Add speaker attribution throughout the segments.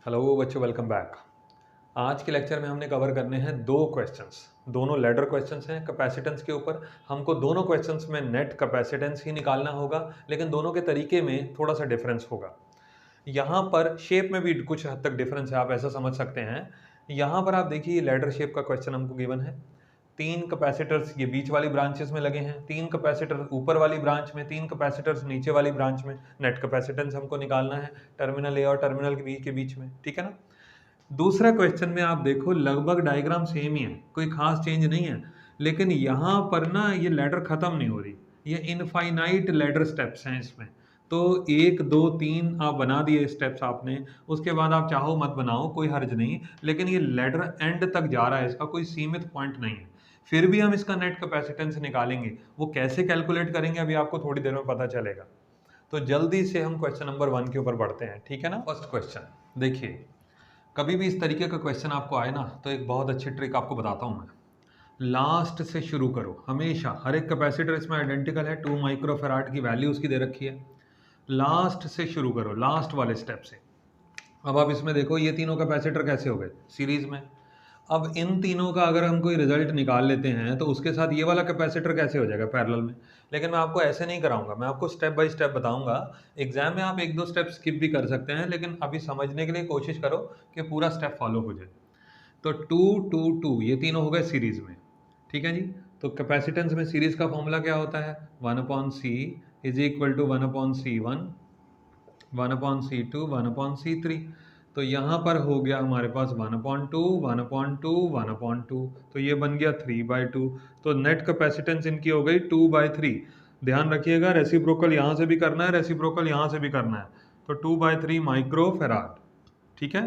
Speaker 1: Hello बच्चों, welcome back. आज के लेक्चर में हमने कवर करने हैं दो क्वेश्चंस। दोनों लैडर क्वेश्चंस हैं कैपेसिटेंस के ऊपर। हमको दोनों क्वेश्चंस में नेट कैपेसिटेंस ही निकालना होगा, लेकिन दोनों के तरीके में थोड़ा सा डिफरेंस होगा। यहाँ पर शेप में भी कुछ हद तक डिफरेंस है, आप ऐसा समझ सकते हैं। यहाँ पर आप देखिए लैडर शेप का क्वेश्चन हमको गिवन है। 3 कैपेसिटर्स ये बीच वाली ब्रांचेस में लगे हैं, 3 कैपेसिटर ऊपर वाली ब्रांच में, 3 कैपेसिटर्स नीचे वाली ब्रांच में। नेट कैपेसिटेंस हमको निकालना है टर्मिनल ए और टर्मिनल बी के बीच में, ठीक है ना। दूसरा क्वेश्चन में आप देखो लगभग डायग्राम सेम ही है, कोई खास चेंज नहीं है, लेकिन यहाँ पर ना ये लैडर खत्म नहीं हो रही, ये इनफाइनाइट लैडर स्टेप्स हैं इसमें। तो 1 2 3 आप बना दिए स्टेप्स आपने, उसके बाद आप चाहो मत बनाओ, कोई हर्ज नहीं, लेकिन ये लैडर एंड तक जा रहा है, इसका कोई सीमित पॉइंट नहीं है। फिर भी हम इसका नेट कैपेसिटेंस निकालेंगे, वो कैसे कैलकुलेट करेंगे अभी आपको थोड़ी देर में पता चलेगा। तो जल्दी से हम क्वेश्चन नंबर 1 के ऊपर बढ़ते हैं, ठीक है ना। फर्स्ट क्वेश्चन देखिए, कभी भी इस तरीके का क्वेश्चन आपको आए ना, तो एक बहुत अच्छी ट्रिक आपको बताता हूँ मैं। लास्ट से शुरू करो हमेशा। हर एक कैपेसिटर इसमें आइडेंटिकल है, 2 माइक्रोफैराड की वैल्यू उसकी दे रखी है। लास्ट से शुरू करो, लास्ट वाले स्टेप से। अब आप इसमें देखो ये तीनों कैपेसिटर कैसे हो गए सीरीज में। अब इन तीनों का अगर हम कोई रिजल्ट निकाल लेते हैं तो उसके साथ ये वाला कैपेसिटर कैसे हो जाएगा पैरेलल में। लेकिन मैं आपको ऐसे नहीं कराऊंगा, मैं आपको स्टेप बाय स्टेप बताऊंगा। एग्जाम में आप 1-2 स्टेप स्किप भी कर सकते हैं, लेकिन अभी समझने के लिए कोशिश करो कि पूरा स्टेप फॉलो हो जाए। तो 2 2 2 ये तीनों हो गए सीरीज में, ठीक है जी। तो कैपेसिटेंस में सीरीज का फॉर्मूला क्या होता है, 1/c is equal to 1/c1 1/c2 1/c3। तो यहाँ पर हो गया हमारे पास 1/2 1/2 1/2, तो ये बन गया 3/2। तो नेट कैपेसिटेंस इनकी हो गई 2/3। ध्यान रखिएगा रेसिप्रोकल यहाँ से भी करना है, रेसिप्रोकल यहाँ से भी करना है, तो 2/3 माइक्रोफैराड, ठीक है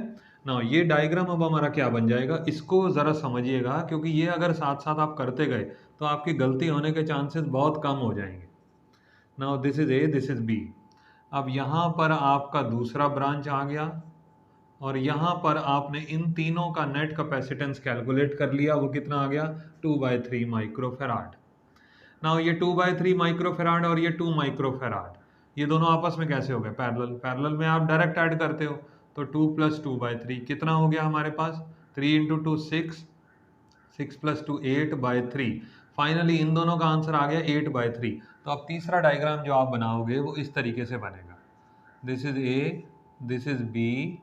Speaker 1: ना। ये डायग्राम अब हमारा क्या बन जाएगा, इसको ज़रा समझिएगा, क्योंकि ये अगर साथ साथ आप करते गए तो आपकी गलती होने के चांसेस बहुत कम हो जाएंगे। Now this is a, this is b. अब यहाँ पर आपका दूसरा ब्रांच आ गया, और यहाँ पर आपने इन तीनों का नेट कैपेसिटेंस कैलकुलेट कर लिया, वो कितना आ गया 2/3 माइक्रोफैराड। नाउ ये 2/3 माइक्रोफैराड और ये 2 माइक्रोफैराड, ये दोनों आपस में कैसे हो गए पैरेलल। पैरेलल में आप डायरेक्ट ऐड करते हो, तो 2 + 2/3 कितना हो गया हमारे पास, 3 × 2 6, 6 + 2 8/3। फाइनली इन दोनों का आंसर आ गया 8/3। तो अब तीसरा डायग्राम जो आप बनाओगे वो इस तरीके से बनेगा, this is a, this is b,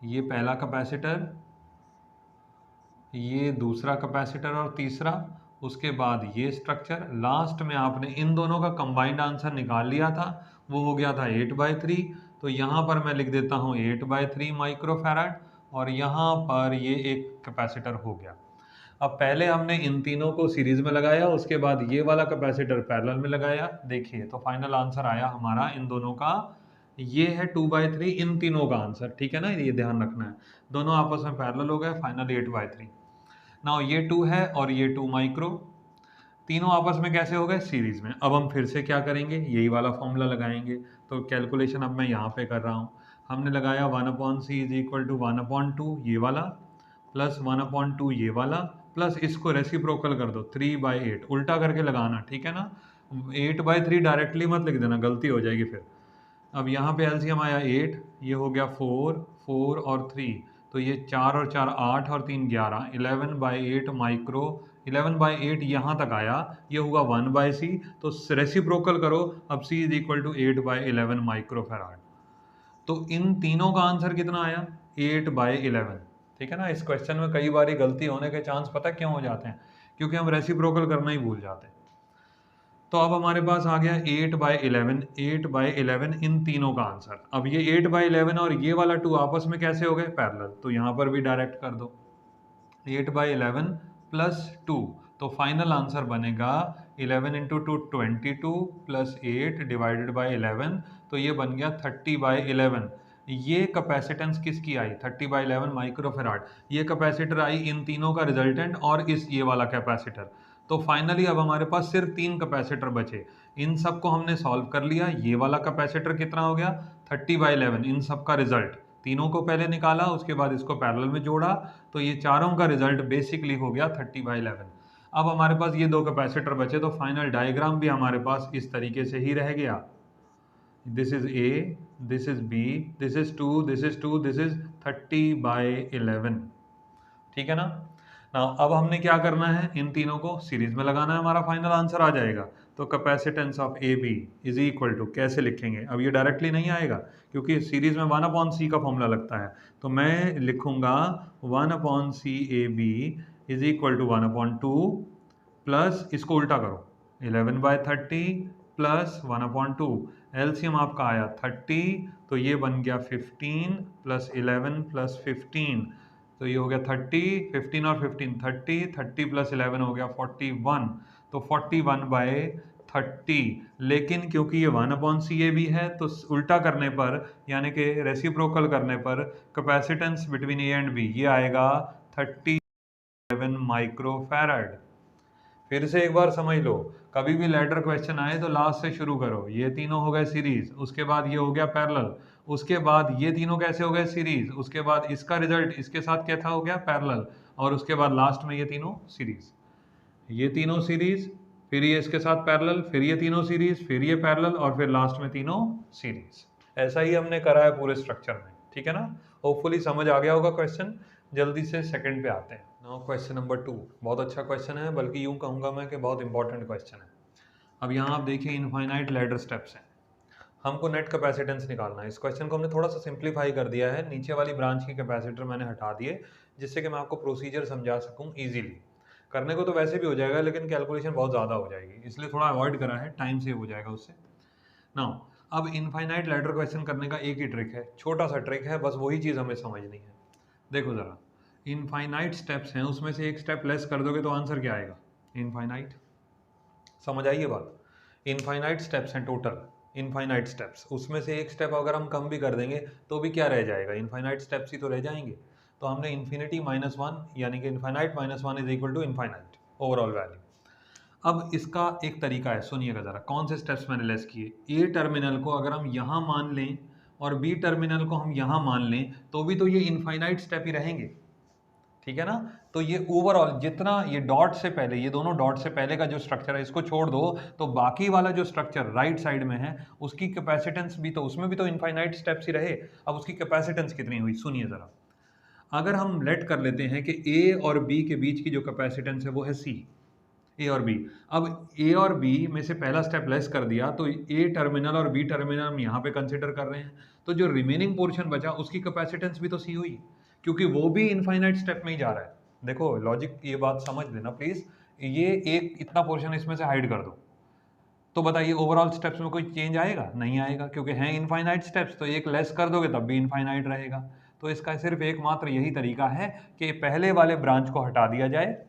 Speaker 1: ये पहला कैपेसिटर, ये दूसरा कैपेसिटर और तीसरा, उसके बाद ये स्ट्रक्चर। लास्ट में आपने इन दोनों का कंबाइंड आंसर निकाल लिया था, वो हो गया था 8/3। तो यहाँ पर मैं लिख देता हूँ 8/3 माइक्रोफैराड, और यहाँ पर ये एक कैपेसिटर हो गया। अब पहले हमने इन तीनों को सीरीज में लगाया, उसके बाद ये वाला कैपेसिटर पैरेलल में लगाया। देखिए तो फाइनल आंसर आया हमारा इन दोनों का, ये है 2/3 इन तीनों का आंसर, ठीक है ना, ये ध्यान रखना है। दोनों आपस में पैरेलल हो गए, फाइनल 8/3। नाउ ये 2 है और ये 2 माइक्रो, तीनों आपस में कैसे हो गए सीरीज में। अब हम फिर से क्या करेंगे, यही वाला फॉर्मूला लगाएंगे। तो कैलकुलेशन अब मैं यहाँ पे कर रहा हूँ। हमने लगाया 1/c इज इक्वल टू 1/2 ये वाला, प्लस 1/2 ये वाला, प्लस इसको रेसिप्रोकल कर दो 3/8, उल्टा करके लगाना, ठीक है ना। 8/3 डायरेक्टली मत लिख देना, गलती हो जाएगी फिर। अब यहाँ पे एलसीएम आया 8, ये हो गया 4 4 और 3, तो ये 4 और 4 8 और 3 11, 11/8 माइक्रो। 11/8 यहाँ तक आया, ये हुआ 1/c, तो रेसिप्रोकल करो। अब c is equal to 8/11 microfarad. तो इन तीनों का आंसर कितना आया 8/11, ठीक है ना। इस क्वेश्चन में कई बार गलती होने के चांस पता क्यों हो जाते हैं, क्योंकि हम रेसिप्रोकल करना ही भूल जाते हैं। तो अब हमारे पास आ गया 8/11, 8/11 इन तीनों का आंसर। अब ये 8/11 और ये वाला 2 आपस में कैसे हो गए पैरेलल, तो यहाँ पर भी डायरेक्ट कर दो 8/11 + 2, तो फाइनल आंसर बनेगा 11 × 2 22 + 8 डिवाइडेड बाई 11, तो ये बन गया 30/11। ये कैपेसिटेंस किसकी आई 30/11 माइक्रोफैराड, ये कैपेसिटर आई इन तीनों का रिजल्टेंट और इस ये वाला कैपेसिटर। तो फाइनली अब हमारे पास सिर्फ 3 कैपेसिटर बचे, इन सब को हमने सॉल्व कर लिया। ये वाला कैपेसिटर कितना हो गया 30/11, इन सब का रिजल्ट, तीनों को पहले निकाला, उसके बाद इसको पैरेलल में जोड़ा, तो ये चारों का रिजल्ट बेसिकली हो गया 30/11। अब हमारे पास ये 2 कैपेसिटर बचे, तो फाइनल डायग्राम भी हमारे पास इस तरीके से ही रह गया। This is a, this is b, this is 2, this is 2, this is 30/11। ठीक है ना। ना अब हमने क्या करना है, इन तीनों को सीरीज में लगाना है, हमारा फाइनल आंसर आ जाएगा। तो capacitance of a b is equal to, कैसे लिखेंगे, अब ये डायरेक्टली नहीं आएगा क्योंकि सीरीज में 1/c का फॉर्मूला लगता है। तो मैं लिखूंगा 1/c a b is equal to 1/2 plus, इसको उल्टा करो, 11/30 प्लस 1/2। एलसीएम आपका आया 30, तो ये बन गया 15 प्लस 11 प्लस 15, तो ये हो गया 30, 15 और 15 30, 30 प्लस 11 हो गया 41, तो 41/30। लेकिन क्योंकि ये 1/c ए भी है तो उल्टा करने पर, यानी कि रेसिप्रोकल करने पर, capacitance between a and b ये आएगा 37 माइक्रोफैराड। फिर से एक बार समझ लो, कभी भी लैडर क्वेश्चन आए तो लास्ट से शुरू करो। ये तीनों हो गए सीरीज, उसके बाद ये हो गया पैरेलल, उसके बाद ये तीनों कैसे हो गए सीरीज, उसके बाद इसका रिजल्ट इसके साथ कैसा हो गया पैरेलल, और उसके बाद लास्ट में ये तीनों सीरीज, ये तीनों सीरीज, फिर ये इसके साथ पैरेलल, फिर ये तीनों सीरीज, फिर ये पैरेलल, और फिर लास्ट में तीनों सीरीज। ऐसा ही हमने करा है पूरे स्ट्रक्चर में। ठीक है ना। होपफुली समझ आ गया होगा क्वेश्चन। जल्दी से सेकंड पे आते हैं। नाउ क्वेश्चन नंबर 2, बहुत अच्छा क्वेश्चन है, बल्कि यूं कहूंगा मैं कि बहुत इंपॉर्टेंट क्वेश्चन है। अब यहाँ आप देखिए इनफाइनाइट लैडर स्टेप्स हैं, हमको नेट कैपेसिटेंस निकालना है। इस क्वेश्चन को हमने थोड़ा सा सिंप्लीफाई कर दिया है, नीचे वाली ब्रांच की कैपेसिटर मैंने हटा दिए जिससे कि मैं आपको प्रोसीजर समझा सकूं इजीली। करने को तो वैसे भी हो जाएगा लेकिन कैलकुलेशन बहुत ज़्यादा हो जाएगी, इसलिए थोड़ा अवॉइड करा है, टाइम सेव हो जाएगा उससे। नाउ अब इनफाइनाइट लैडर क्वेश्चन करने का एक ही ट्रिक है, छोटा सा ट्रिक है, बस वही चीज़ हमें समझनी है। देखो ज़रा, इनफाइनाइट स्टेप्स हैं, उसमें से एक स्टेप लेस कर दोगे तो आंसर क्या आएगा, इनफाइनाइट। समझ आइए बात, इनफाइनाइट स्टेप्स हैं टोटल, इनफाइनाइट स्टेप्स, उसमें से एक स्टेप अगर हम कम भी कर देंगे तो भी क्या रह जाएगा, इनफाइनाइट स्टेप्स ही तो रह जाएंगे। तो हमने इन्फिनिटी -1 यानी कि infinite -1 is equal to infinite overall value. अब इसका एक तरीका है, सुनिएगा ज़रा, कौन से स्टेप्स मैंने लेस किए। ए टर्मिनल को अगर हम यहाँ मान लें और बी टर्मिनल को हम यहाँ मान लें तो भी तो ये इनफाइनाइट स्टेप ही रहेंगे। ठीक है ना। तो ये ओवरऑल जितना ये डॉट से पहले, ये दोनों डॉट से पहले का जो स्ट्रक्चर है इसको छोड़ दो, तो बाकी वाला जो स्ट्रक्चर राइट साइड में है उसकी कैपेसिटेंस भी तो, उसमें भी तो इनफाइनाइट स्टेप्स ही रहे। अब उसकी कैपेसिटेंस कितनी हुई, सुनिए ज़रा। अगर हम लेट कर लेते हैं कि ए और बी के बीच की जो कैपेसिटेंस है वो है सी, ए और बी। अब ए और बी में से पहला स्टेप लेस कर दिया तो ए टर्मिनल और बी टर्मिनल हम यहाँ पे कंसिडर कर रहे हैं, तो जो रिमेनिंग पोर्शन बचा उसकी कैपेसिटेंस भी तो सी हुई, क्योंकि वो भी इनफाइनाइट स्टेप में ही जा रहा है। देखो लॉजिक, ये बात समझ लेना प्लीज, ये एक इतना पोर्शन इसमें से हाइड कर दो तो बताइए ओवरऑल स्टेप्स में कोई चेंज आएगा, नहीं आएगा, क्योंकि हैं इनफाइनाइट स्टेप्स, तो एक लेस कर दोगे तब भी इनफाइनाइट रहेगा। तो इसका सिर्फ एकमात्र यही तरीका है कि पहले वाले ब्रांच को हटा दिया जाए,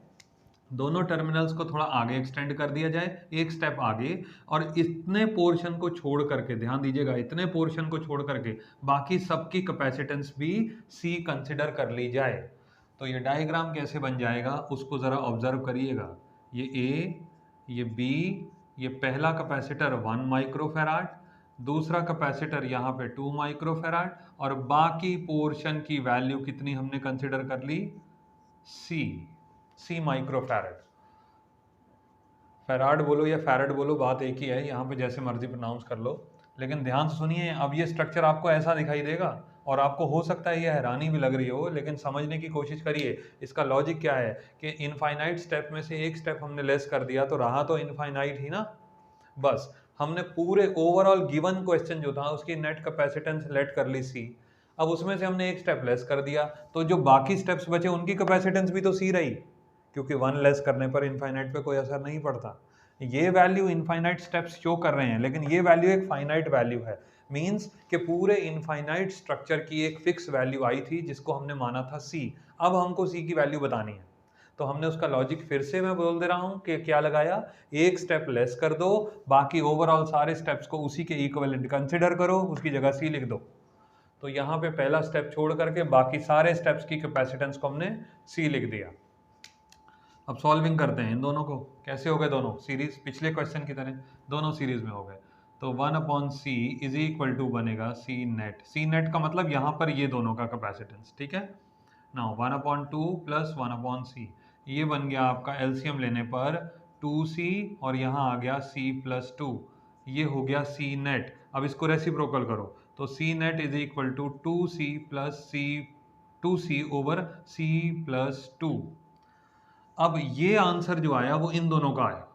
Speaker 1: दोनों टर्मिनल्स को थोड़ा आगे एक्सटेंड कर दिया जाए, एक स्टेप आगे, और इतने पोर्शन को छोड़ करके, ध्यान दीजिएगा, इतने पोर्शन को छोड़ करके बाकी सबकी कैपेसिटेंस भी सी कंसिडर कर ली जाए। तो ये डायग्राम कैसे बन जाएगा उसको ज़रा ऑब्जर्व करिएगा। ये ए, ये बी, ये पहला कैपेसिटर 1 माइक्रोफैराड, दूसरा कैपेसिटर यहाँ पे 2 माइक्रोफैराड, और बाकी पोर्शन की वैल्यू कितनी हमने कंसिडर कर ली, सी माइक्रोफैराड। फैराड बोलो या फैराड बोलो, बात एक ही है, यहाँ पे जैसे मर्जी प्रोनाउंस कर लो। लेकिन ध्यान से सुनिए, अब ये स्ट्रक्चर आपको ऐसा दिखाई देगा और आपको हो सकता है ये हैरानी भी लग रही हो, लेकिन समझने की कोशिश करिए। इसका लॉजिक क्या है कि इनफाइनाइट स्टेप में से एक स्टेप हमने लेस कर दिया तो रहा तो इनफाइनाइट ही ना। बस हमने पूरे ओवरऑल गिवन क्वेश्चन जो था उसकी नेट कैपेसिटेंस लेट कर ली सी, अब उसमें से हमने एक स्टेप लेस कर दिया तो जो बाकी स्टेप्स बचे उनकी कैपेसिटेंस भी तो सी रही, क्योंकि 1 लेस करने पर इनफाइनाइट पे कोई असर नहीं पड़ता। ये वैल्यू इनफाइनाइट स्टेप्स शो कर रहे हैं, लेकिन ये वैल्यू एक फाइनाइट वैल्यू है, मींस कि पूरे इनफाइनाइट स्ट्रक्चर की एक फिक्स वैल्यू आई थी जिसको हमने माना था सी। अब हमको सी की वैल्यू बतानी है, तो हमने उसका लॉजिक फिर से मैं बोल दे रहा हूं कि क्या लगाया, एक स्टेप लेस कर दो, बाकी ओवरऑल सारे स्टेप्स को उसी के इक्विवेलेंट कंसिडर करो, उसकी जगह सी लिख दो। तो यहाँ पे पहला स्टेप छोड़ करके बाकी सारे स्टेप्स की कैपेसिटेंस को हमने सी लिख दिया। अब सॉल्विंग करते हैं इन दोनों को, कैसे हो गए दोनों सीरीज, पिछले क्वेश्चन की तरह दोनों सीरीज में हो गए। तो 1/c इज इक्वल टू बनेगा सी नेट, सी नेट का मतलब यहाँ पर ये दोनों का कैपेसिटेंस, ठीक है। नाउ 1/2 प्लस 1/c, ये बन गया आपका एलसीएम लेने पर 2c, और यहाँ आ गया c + 2, ये हो गया सी नेट। अब इसको रेसिप्रोकल करो, तो c net is equal to 2c plus c 2c over c plus 2। अब ये आंसर जो आया वो इन दोनों का आया।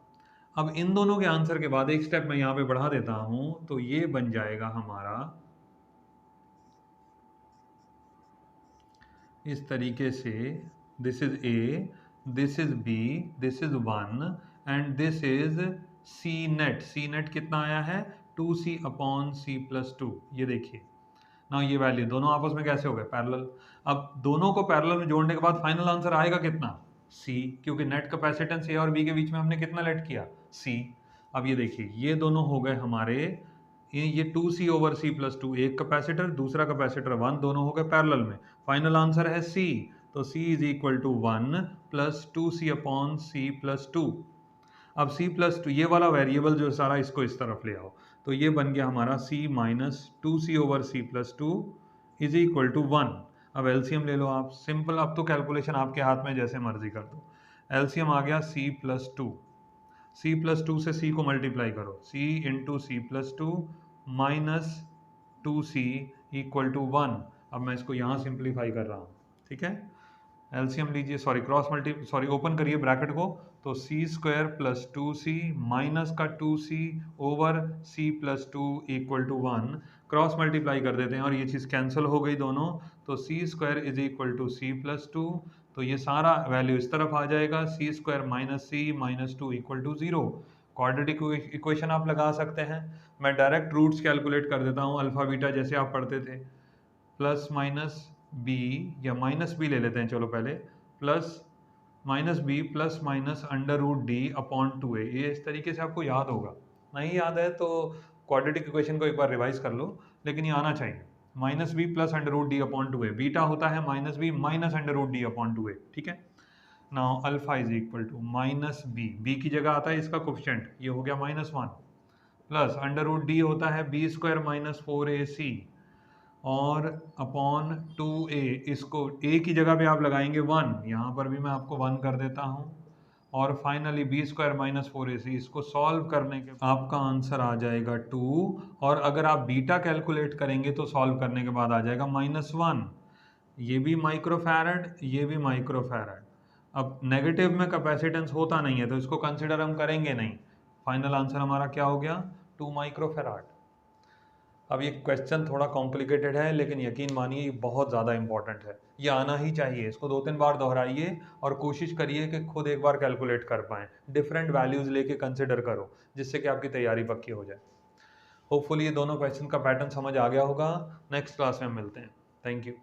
Speaker 1: अब इन दोनों के आंसर के बाद एक स्टेप मैं यहां पे बढ़ा देता हूं, तो ये बन जाएगा हमारा इस तरीके से, this is a, this is b, this is 1 and this is c net. C net कितना आया है 2c अपॉन सी प्लस 2। ये देखिए ना, ये वैल्यू दोनों आपस में कैसे हो गए पैरेलल। अब दोनों को पैरेलल में जोड़ने के बाद फाइनल आंसर आएगा कितना c, क्योंकि नेट कैपेसिटेंस ए और बी के बीच में हमने कितना लेट किया c। अब ये देखिए ये दोनों हो गए हमारे, ये 2c ओवर c प्लस 2, एक कैपेसिटर दूसरा कैपेसिटर 1, दोनों हो गए पैरेलल में। फाइनल आंसर है c, तो c is equal to 1 plus 2c upon c plus 2। अब c प्लस 2 ये वाला वेरिएबल जो सारा, इसको इस तरफ ले आओ, तो ये बन गया हमारा c minus 2c over c plus 2 is equal to 1। अब एलसीएम ले लो आप, सिंपल, अब तो कैलकुलेशन आपके हाथ में, जैसे मर्जी कर दो। एलसीएम आ गया c प्लस 2, c प्लस 2 से c को मल्टीप्लाई करो, c into c plus 2 minus 2c equal to 1। अब मैं इसको यहाँ सिंप्लीफाई कर रहा हूँ, ठीक है। एलसीएम लीजिए, सॉरी ओपन करिए ब्रैकेट को, तो c square plus 2c minus का 2c over c plus 2 equal to 1। Cross multiply कर देते हैं और ये चीज़ कैंसिल हो गई दोनों, तो c square is equal to c plus 2, तो ये सारा वैल्यू इस तरफ आ जाएगा, c square minus c minus 2 equal to 0। Quadratic equation आप लगा सकते हैं। मैं डायरेक्ट रूट्स कैलकुलेट कर देता हूँ, अल्फा बीटा जैसे आप पढ़ते थे, प्लस माइनस बी, या माइनस बी ले लेते हैं चलो पहले, plus minus b plus minus under root d upon 2a। ये इस तरीके से आपको याद होगा, नहीं याद है तो क्वाड्रेटिक इक्वेशन को एक बार रिवाइज कर लो, लेकिन ये आना चाहिए। Minus b plus under root d upon 2a, beta होता है minus b minus under root d upon 2a, ठीक है। Now alpha is equal to minus b, b की जगह आता है इसका कोफिशिएंट, ये हो गया -1, प्लस अंडर रूट डी होता है बी स्क्वायर माइनस 4ac और अपॉन 2a, इसको a की जगह पे आप लगाएंगे 1, यहाँ पर भी मैं आपको 1 कर देता हूँ, और finally B square minus 4ac। इसको सॉल्व करने के आपका आंसर आ जाएगा 2, और अगर आप बीटा कैलकुलेट करेंगे तो सॉल्व करने के बाद आ जाएगा -1। ये भी माइक्रोफैरड, ये भी माइक्रोफैरड। अब नेगेटिव में कैपेसिटेंस होता नहीं है तो इसको कंसिडर हम करेंगे नहीं। फाइनल आंसर हमारा क्या हो गया 2 माइक्रोफैरड। अब ये क्वेश्चन थोड़ा कॉम्प्लिकेटेड है, लेकिन यकीन मानिए ये बहुत ज़्यादा इंपॉर्टेंट है, ये आना ही चाहिए। इसको 2-3 बार दोहराइए और कोशिश करिए कि खुद एक बार कैलकुलेट कर पाएँ, डिफरेंट वैल्यूज़ लेके कंसिडर करो, जिससे कि आपकी तैयारी पक्की हो जाए। होपफुली ये दोनों क्वेश्चन का पैटर्न समझ आ गया होगा। नेक्स्ट क्लास में मिलते हैं। Thank you.